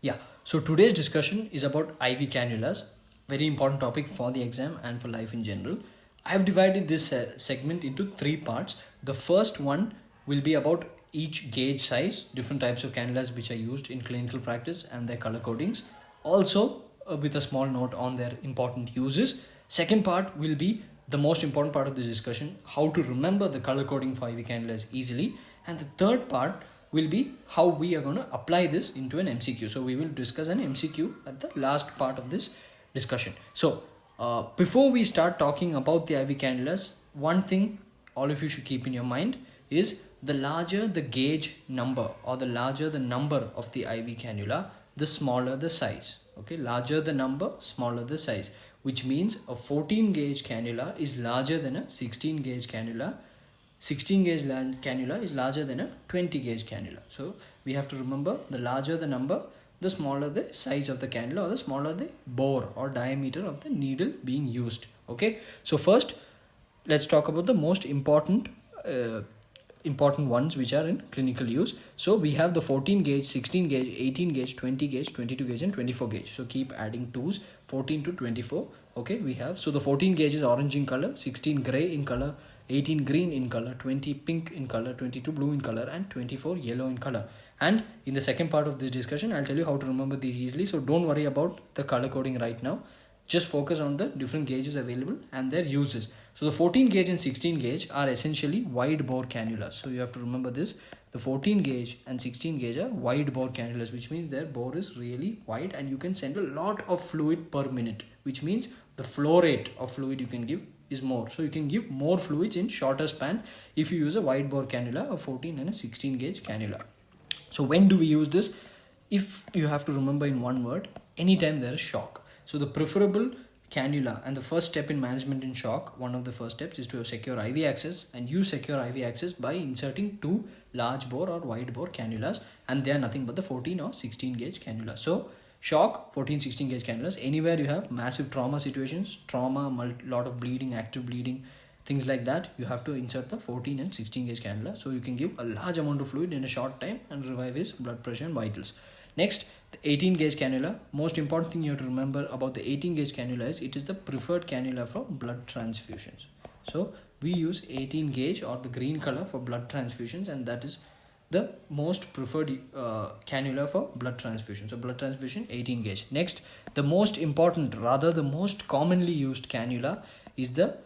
Yeah, so today's discussion is about IV cannulas, very important topic for the exam and for life in general. I've divided this segment into three parts. The first one will be about each gauge size, different types of cannulas which are used in clinical practice and their color codings. Also, with a small note on their important uses. Second part will be the most important part of this discussion, how to remember the color coding for IV cannulas easily. And the third part will be how we are going to apply this into an MCQ. So we will discuss an MCQ at the last part of this discussion. So before we start talking about the IV cannulas, one thing all of you should keep in your mind is the larger the gauge number or the larger the number of the IV cannula, the smaller the size. Okay, larger the number, smaller the size, which means a 14 gauge cannula is larger than a 16 gauge cannula. 16 gauge cannula is larger than a 20 gauge cannula. So we have to remember, the larger the number, the smaller the size of the cannula, or the smaller the bore or diameter of the needle being used. Okay, so first let's talk about the most important ones which are in clinical use. So we have the 14 gauge, 16 gauge, 18 gauge, 20 gauge, 22 gauge and 24 gauge. So keep adding 2s, 14 to 24. Okay, we have, so the 14 gauge is orange in color, 16 gray in color, 18 green in color, 20 pink in color, 22 blue in color and 24 yellow in color. And in the second part of this discussion, I'll tell you how to remember these easily. So don't worry about the color coding right now. Just focus on the different gauges available and their uses. So the 14 gauge and 16 gauge are essentially wide bore cannulas. So you have to remember this. The 14 gauge and 16 gauge are wide bore cannulas, which means their bore is really wide and you can send a lot of fluid per minute, which means the flow rate of fluid you can give is more. So you can give more fluids in shorter span if you use a wide bore cannula, a 14 and a 16 gauge cannula. So when do we use this? If you have to remember in one word, anytime there is shock. So the preferable cannula and the first step in management in shock, one of the first steps is to secure IV access, and you secure IV access by inserting two large bore or wide bore cannulas, and they are nothing but the 14 or 16 gauge cannula. So shock, 14, 16 gauge cannulas, anywhere you have massive trauma situations, lot of bleeding, active bleeding, things like that, you have to insert the 14 and 16 gauge cannula so you can give a large amount of fluid in a short time and revive his blood pressure and vitals. Next, the 18 gauge cannula. Most important thing you have to remember about the 18 gauge cannula is it is the preferred cannula for blood transfusions. So we use 18 gauge or the green color for blood transfusions, and that is the most preferred cannula for blood transfusion. So blood transfusion 18 gauge. Next, the most important, rather the most commonly used cannula is the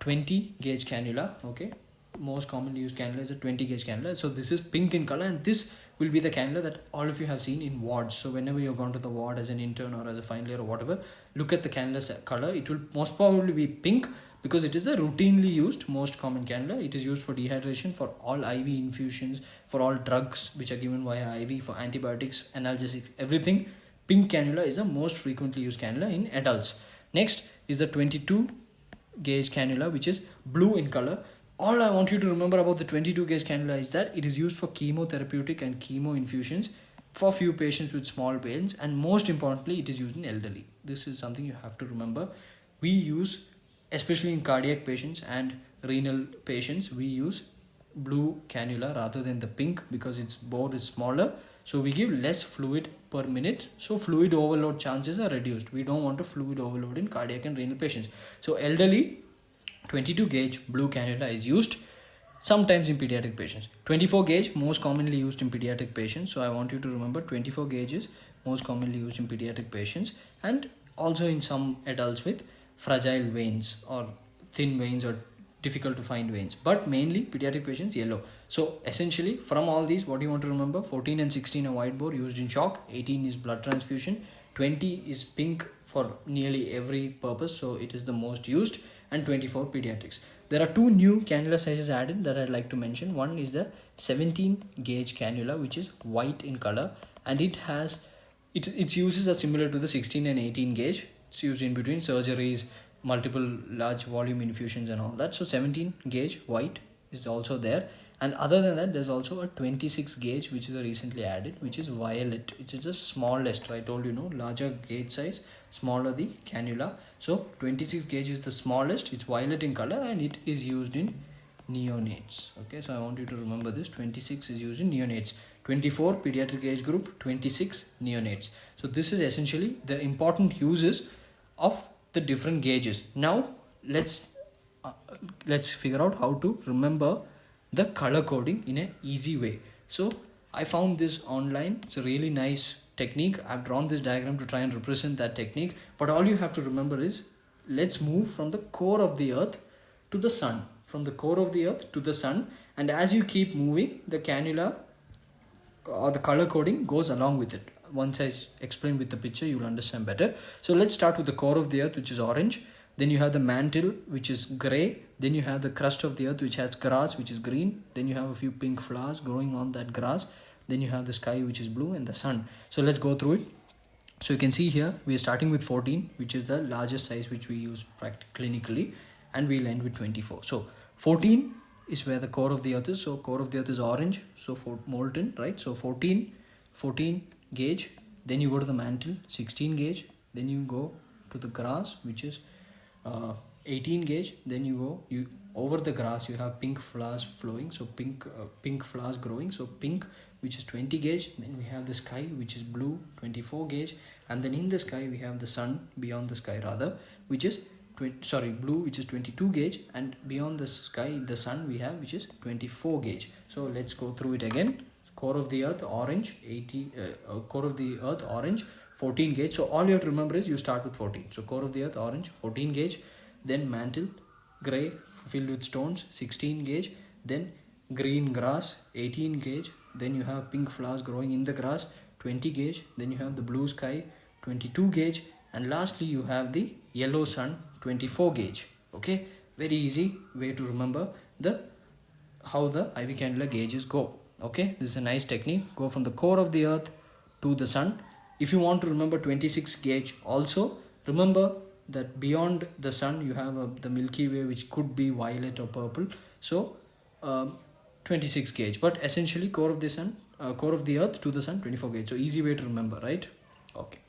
20 gauge cannula. Okay, most commonly used cannula is a 20 gauge cannula. So this is pink in color, and this will be the cannula that all of you have seen in wards. So whenever you've gone to the ward as an intern or as a final year or whatever, look at the cannula color. It will most probably be pink because it is a routinely used, most common cannula. It is used for dehydration, for all IV infusions, for all drugs which are given via IV, for antibiotics, analgesics, everything. Pink cannula is the most frequently used cannula in adults. Next is the 22 gauge cannula, which is blue in color. All I want you to remember about the 22 gauge cannula is that it is used for chemotherapeutic and chemo infusions for few patients with small veins, and most importantly it is used in elderly. This is something you have to remember. We use, especially in cardiac patients and renal patients, we use blue cannula rather than the pink because its bore is smaller, so we give less fluid per minute, so fluid overload chances are reduced. We don't want a fluid overload in cardiac and renal patients. So elderly, 22 gauge blue cannula is used sometimes in pediatric patients. 24 gauge most commonly used in pediatric patients, so I want you to remember 24 gauge is most commonly used in pediatric patients and also in some adults with fragile veins or thin veins or difficult to find veins, but mainly pediatric patients yellow. So essentially from all these, what do you want to remember? 14 and 16 are wide bore used in shock, 18 is blood transfusion, 20 is pink for nearly every purpose, so it is the most used, and 24 pediatrics. There are two new cannula sizes added that I'd like to mention. One is the 17 gauge cannula, which is white in color, and its uses are similar to the 16 and 18 gauge. It's used in between surgeries, multiple large volume infusions and all that. So 17 gauge white is also there, and other than that there's also a 26 gauge which is recently added, which is violet. It is the smallest. I told you, larger gauge size, smaller the cannula. So 26 gauge is the smallest, it's violet in color, and it is used in neonates. Okay, so I want you to remember this. 26 is used in neonates. 24 pediatric age group, 26 neonates. So this is essentially the important uses of the different gauges. Now let's figure out how to remember the color coding in an easy way. So I found this online. It's a really nice technique. I've drawn this diagram to try and represent that technique. But all you have to remember is, let's move from the core of the earth to the sun. From the core of the earth to the sun. And as you keep moving, the cannula or the color coding goes along with it. Once I explain with the picture, you'll understand better. So let's start with the core of the earth, which is orange. Then you have the mantle, which is gray. Then you have the crust of the earth, which has grass, which is green. Then you have a few pink flowers growing on that grass. Then you have the sky, which is blue, and the sun. So let's go through it. So you can see here, we are starting with 14, which is the largest size which we use clinically. And we'll end with 24. So 14 is where the core of the earth is. So core of the earth is orange. So for molten, right? So 14 gauge. Then you go to the mantle, 16 gauge. Then you go to the grass, which is 18 gauge. Then you over the grass, you have pink flowers flowing. So pink flowers growing. So pink, which is 20 gauge. Then we have the sky, which is blue, 24 gauge. And then in the sky, we have the sun, beyond the sky rather, which is blue, which is 22 gauge. And beyond the sky, the sun we have, which is 24 gauge. So let's go through it again. Core of the earth orange, core of the earth orange, 14 gauge. So all you have to remember is you start with 14. So core of the earth orange, 14 gauge. Then mantle gray filled with stones, 16 gauge. Then green grass, 18 gauge. Then you have pink flowers growing in the grass, 20 gauge. Then you have the blue sky, 22 gauge. And lastly you have the yellow sun, 24 gauge. Okay, very easy way to remember how the IV cannula gauges go. Okay, this is a nice technique. Go from the core of the earth to the sun. If you want to remember 26 gauge also, remember that beyond the sun you have the Milky Way, which could be violet or purple. So 26 gauge, but essentially core of the earth to the sun, 24 gauge. So easy way to remember, right? Okay.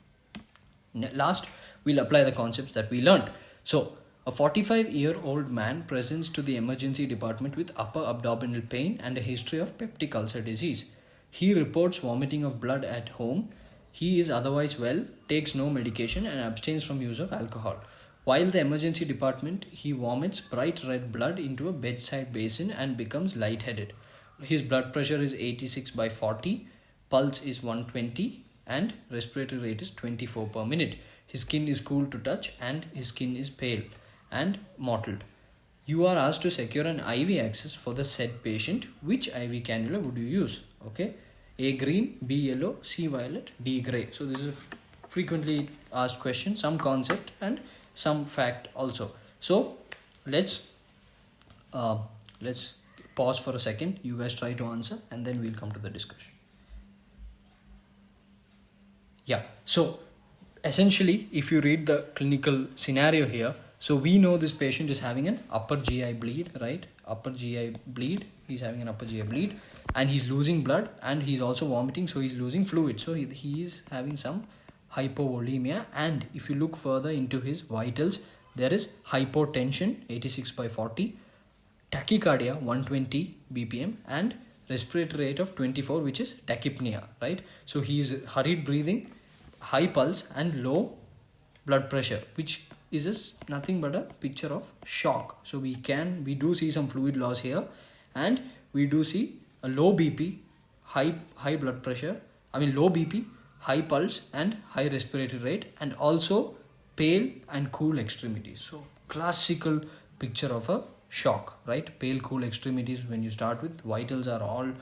Last, we'll apply the concepts that we learned. So a 45-year-old man presents to the emergency department with upper abdominal pain and a history of peptic ulcer disease. He reports vomiting of blood at home. He is otherwise well, takes no medication and abstains from use of alcohol. While the emergency department, he vomits bright red blood into a bedside basin and becomes lightheaded. His blood pressure is 86/40, pulse is 120 and respiratory rate is 24 per minute. His skin is cool to touch and his skin is pale and mottled. You are asked to secure an IV access for the said patient. Which IV cannula would you use? Okay, A green, B yellow, C violet, D grey. So this is a frequently asked question, some concept and some fact also. So let's pause for a second. You guys try to answer and then we'll come to the discussion. Yeah, so essentially if you read the clinical scenario here, so we know this patient is having an upper GI bleed, right? Upper GI bleed. He's having an upper GI bleed and he's losing blood and he's also vomiting. So he's losing fluid. So he is having some hypovolemia. And if you look further into his vitals, there is hypotension 86/40, tachycardia 120 BPM and respiratory rate of 24, which is tachypnea, right? So he's hurried breathing, high pulse and low blood pressure, which is nothing but a picture of shock. So we do see some fluid loss here and we do see a low BP, high blood pressure, low BP, high pulse and high respiratory rate and also pale and cool extremities. So classical picture of a shock, right? Pale, cool extremities when you start with. Vitals are all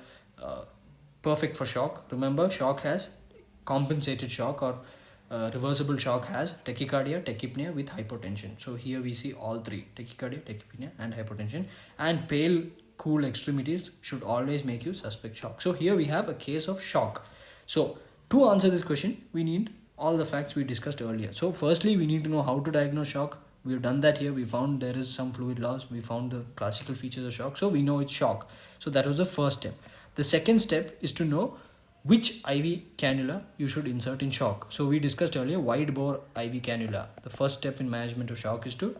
perfect for shock. Remember, shock has compensated shock or reversible shock has tachycardia, tachypnea with hypotension. So here we see all three: tachycardia, tachypnea and hypotension. And pale, cool extremities should always make you suspect shock. So here we have a case of shock. So to answer this question, we need all the facts we discussed earlier. So firstly, we need to know how to diagnose shock. We've done that here. We found there is some fluid loss. We found the classical features of shock. So we know it's shock. So that was the first step. The second step is to know which IV cannula you should insert in shock. So we discussed earlier wide bore IV cannula. The first step in management of shock is to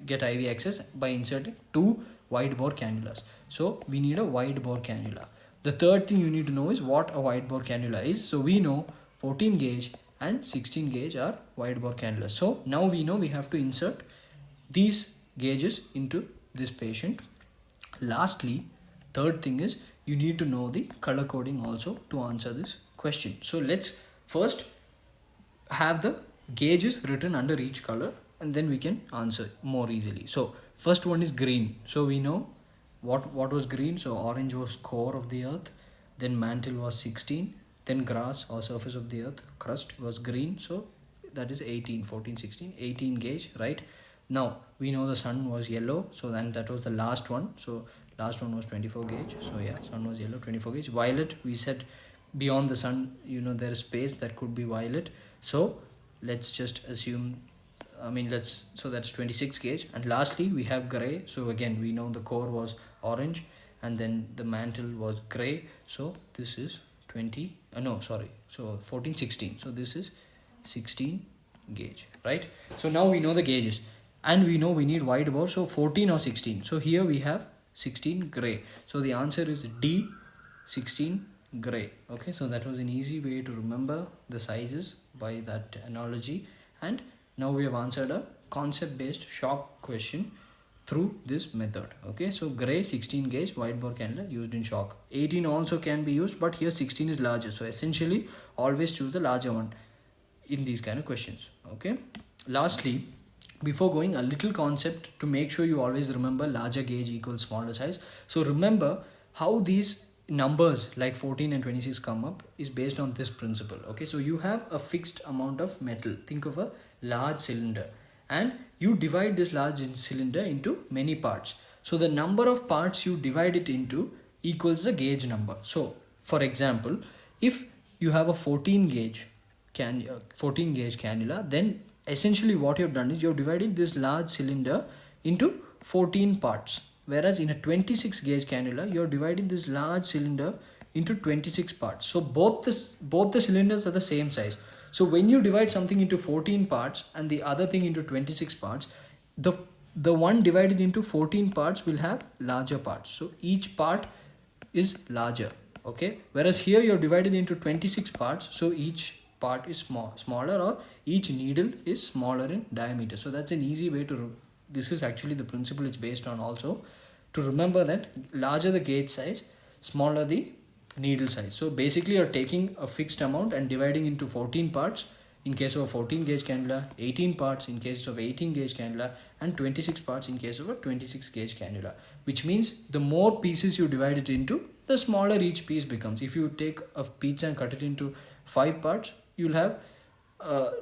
get IV access by inserting 2 wide bore cannulas. So we need a wide bore cannula. The third thing you need to know is what a wide bore cannula is. So we know 14 gauge and 16 gauge are wide bore cannulas. So now we know we have to insert these gauges into this patient. Lastly, third thing is you need to know the color coding also to answer this question. So let's first have the gauges written under each color and then we can answer more easily. So first one is green. So we know what was green. So orange was core of the earth, then mantle was 16, then grass or surface of the earth crust was green. So that is 18, 14, 16, 18 gauge, right? Now we know the sun was yellow, so then that was the last one. So last one was 24 gauge. So yeah, sun was yellow, 24 gauge. Violet, we said beyond the sun, you know, there is space that could be violet. So let's just assume, so that's 26 gauge. And lastly we have gray. So again we know the core was orange and then the mantle was gray. So this is 14, 16. So this is 16 gauge, right? So now we know the gauges and we know we need wide bore. So 14 or 16. So here we have 16 gray. So the answer is D, 16 gray. Okay, so that was an easy way to remember the sizes by that analogy. And now we have answered a concept based shock question through this method. Okay, so gray, 16 gauge wide bore cannula used in shock. 18 also can be used, but here 16 is larger. So essentially always choose the larger one in these kind of questions. Okay, lastly, before going, a little concept to make sure you always remember larger gauge equals smaller size. So remember how these numbers like 14 and 26 come up is based on this principle. Okay, so you have a fixed amount of metal. Think of a large cylinder and you divide this large cylinder into many parts. So the number of parts you divide it into equals the gauge number. So for example, if you have a 14 gauge cannula, then essentially what you have done is you have divided this large cylinder into 14 parts, whereas in a 26 gauge cannula you have divided this large cylinder into 26 parts. So both the cylinders are the same size. So when you divide something into 14 parts and the other thing into 26 parts, the one divided into 14 parts will have larger parts. So each part is larger. Okay, whereas here you have divided into 26 parts, so each part is smaller, or each needle is smaller in diameter. So that's an easy way to this is actually the principle it's based on also, to remember that larger the gauge size, smaller the needle size. So basically you're taking a fixed amount and dividing into 14 parts in case of a 14 gauge cannula, 18 parts in case of 18 gauge cannula, and 26 parts in case of a 26 gauge cannula, which means the more pieces you divide it into, the smaller each piece becomes. If you take a pizza and cut it into 5 parts, you'll have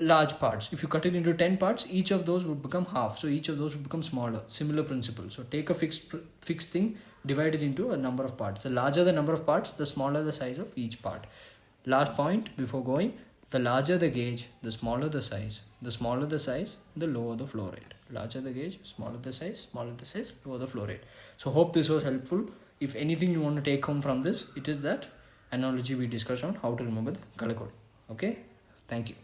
large parts. If you cut it into 10 parts, each of those would become half, so each of those would become smaller. Similar principle. So take a fixed thing, divide it into a number of parts. The larger the number of parts, the smaller the size of each part. Last point before going, the larger the gauge, the smaller the size. The smaller the size, the lower the flow rate. Larger the gauge, smaller the size, lower the flow rate. So hope this was helpful. If anything you want to take home from this, it is that analogy we discussed on how to remember the color code. Okay, thank you.